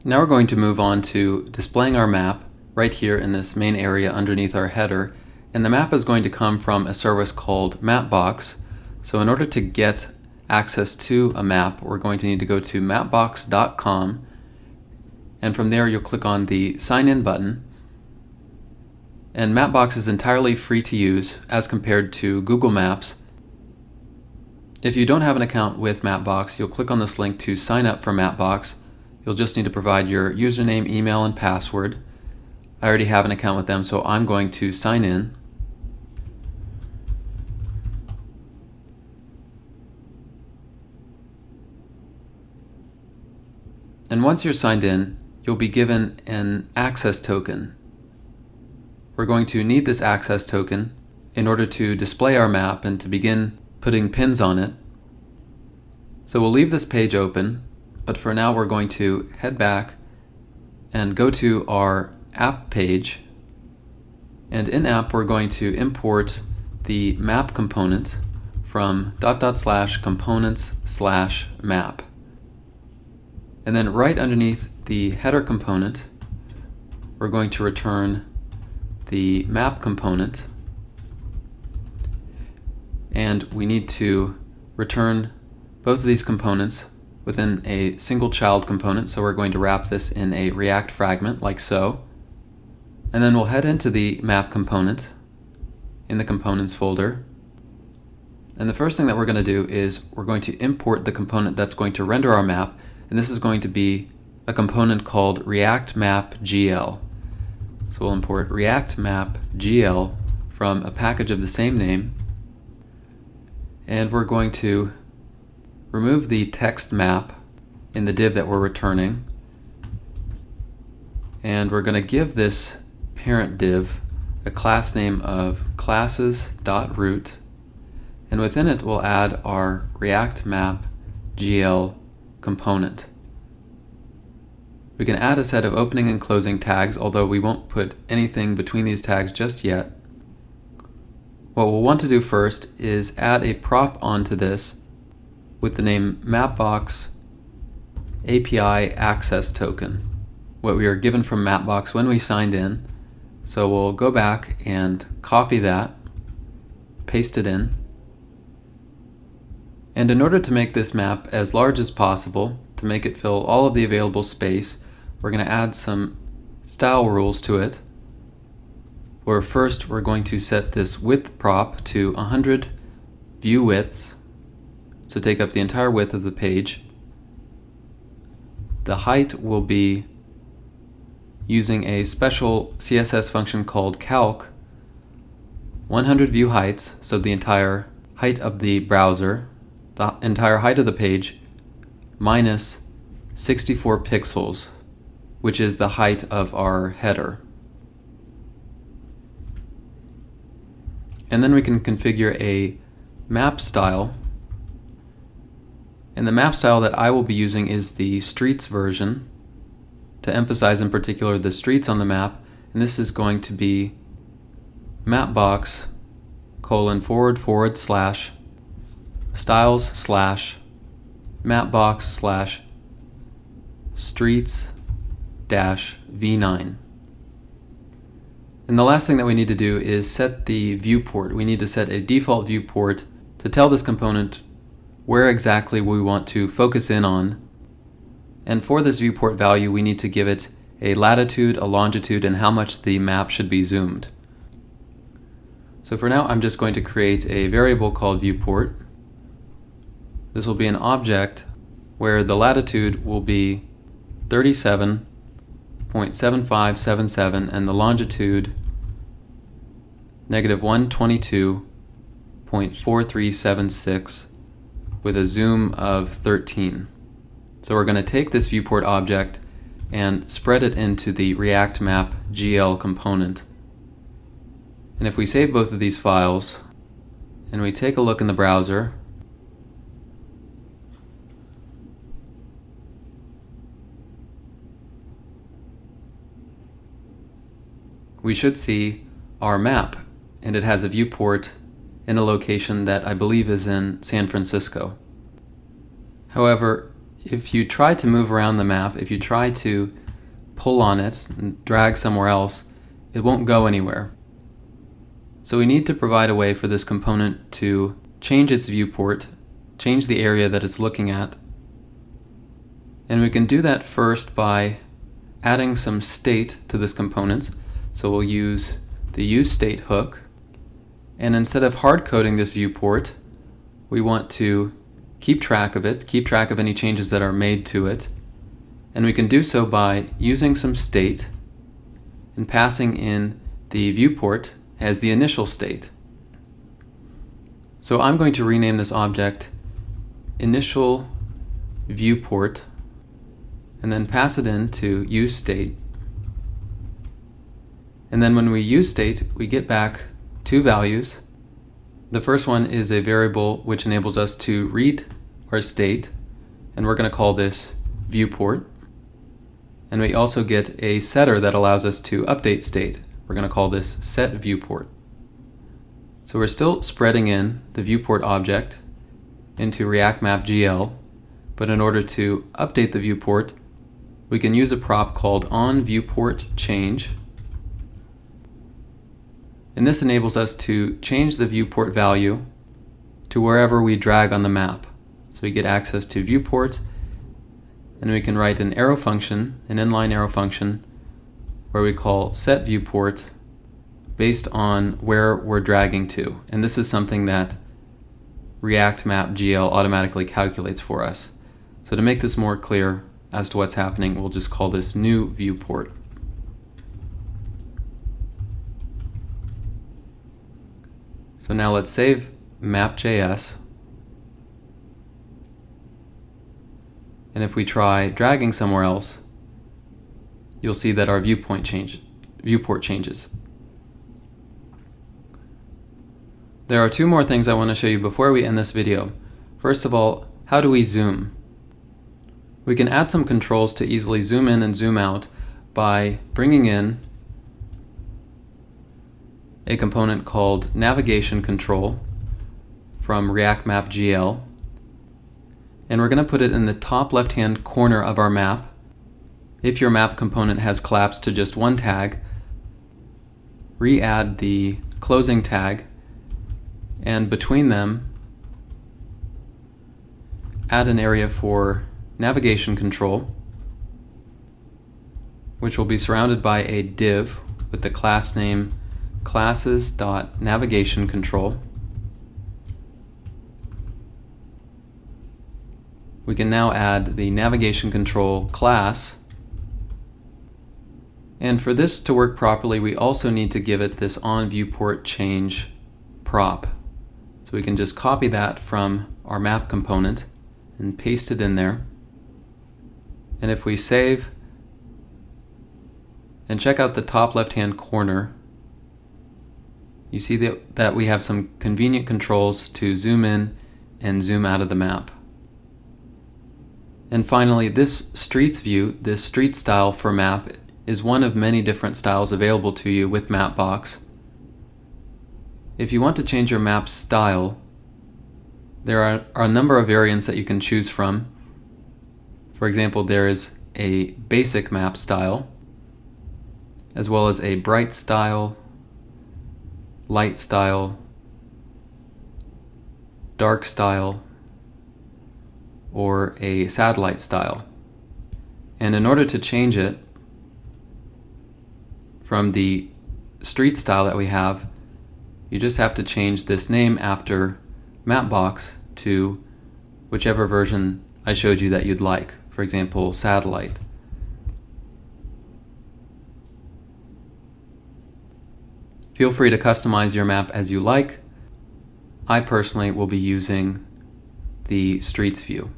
Now we're going to move on to displaying our map right here in this main area underneath our header. And the map is going to come from a service called Mapbox. So in order to get access to a map, we're going to need to go to mapbox.com. And from there you'll click on the Sign In button. And Mapbox is entirely free to use as compared to Google Maps. If you don't have an account with Mapbox, you'll click on this link to sign up for Mapbox. You'll just need to provide your username, email, and password. I already have an account with them, so I'm going to sign in. And once you're signed in, you'll be given an access token. We're going to need this access token in order to display our map and to begin putting pins on it. So we'll leave this page open, but for now we're going to head back and go to our app page. And in app we're going to import the map component from /components/map. And then right underneath the header component, we're going to return the map component. And we need to return both of these components within a single child component. So we're going to wrap this in a React fragment like so. And then we'll head into the map component in the components folder. And the first thing that we're going to do is we're going to import the component that's going to render our map. And this is going to be a component called React Map GL. So we'll import React Map GL from a package of the same name. And we're going to remove the text map in the div that we're returning. And we're going to give this parent div a class name of classes.root. And within it we'll add our React Map GL component. We can add a set of opening and closing tags, although we won't put anything between these tags just yet. What we'll want to do first is add a prop onto this with the name Mapbox API Access Token, what we are given from Mapbox when we signed in. So we'll go back and copy that, paste it in. And in order to make this map as large as possible, to make it fill all of the available space, we're going to add some style rules to it. Where first we're going to set this width prop to 100 view widths, so take up the entire width of the page. The height will be using a special CSS function called calc 100 view heights, so the entire height of the browser, the entire height of the page, minus 64 pixels, which is the height of our header. And then we can configure a map style. And the map style that I will be using is the streets version, to emphasize in particular the streets on the map. And this is going to be mapbox : /styles/ mapbox/ streets -v9. And the last thing that we need to do is set the viewport. We need to set a default viewport to tell this component where exactly we want to focus in on. And for this viewport value, we need to give it a latitude, a longitude, and how much the map should be zoomed. So for now, I'm just going to create a variable called viewport. This will be an object where the latitude will be 37.7577 and the longitude -122.4376 with a zoom of 13. So we're going to take this viewport object and spread it into the React Map GL component. And if we save both of these files and we take a look in the browser, we should see our map, and it has a viewport in a location that I believe is in San Francisco. However, if you try to move around the map, if you try to pull on it and drag somewhere else, it won't go anywhere. So we need to provide a way for this component to change its viewport, change the area that it's looking at. And we can do that first by adding some state to this component. So we'll use the useState hook. And instead of hard coding this viewport, we want to keep track of it, keep track of any changes that are made to it. And we can do so by using some state and passing in the viewport as the initial state. So I'm going to rename this object initial viewport and then pass it in to useState. And then when we useState, we get back two values. The first one is a variable which enables us to read our state, and we're going to call this viewport. And we also get a setter that allows us to update state. We're going to call this setViewport. So we're still spreading in the viewport object into React Map GL, but in order to update the viewport, we can use a prop called onViewportChange. And this enables us to change the viewport value to wherever we drag on the map. So we get access to viewport, and we can write an arrow function, an inline arrow function, where we call setViewport based on where we're dragging to. And this is something that React Map GL automatically calculates for us. So to make this more clear as to what's happening, we'll just call this new viewport. So now let's save map.js. And if we try dragging somewhere else, you'll see that our viewport changes. There are two more things I want to show you before we end this video. First of all, how do we zoom? We can add some controls to easily zoom in and zoom out by bringing in a component called navigation control from React Map GL. And we're going to put it in the top left-hand corner of our map. If your map component has collapsed to just one tag, re-add the closing tag, and between them, add an area for navigation control, which will be surrounded by a div with the class name classes.navigationControl. We can now add the navigation control class. And for this to work properly, we also need to give it this onViewportChange prop. So we can just copy that from our map component and paste it in there. And if we save and check out the top left-hand corner, you see that we have some convenient controls to zoom in and zoom out of the map. And finally, this streets view, this street style for map, is one of many different styles available to you with Mapbox. If you want to change your map style, there are a number of variants that you can choose from. For example, there is a basic map style, as well as a bright style, light style, dark style, or a satellite style. And in order to change it from the street style that we have, you just have to change this name after Mapbox to whichever version I showed you that you'd like. For example, satellite. Feel free to customize your map as you like. I personally will be using the streets view.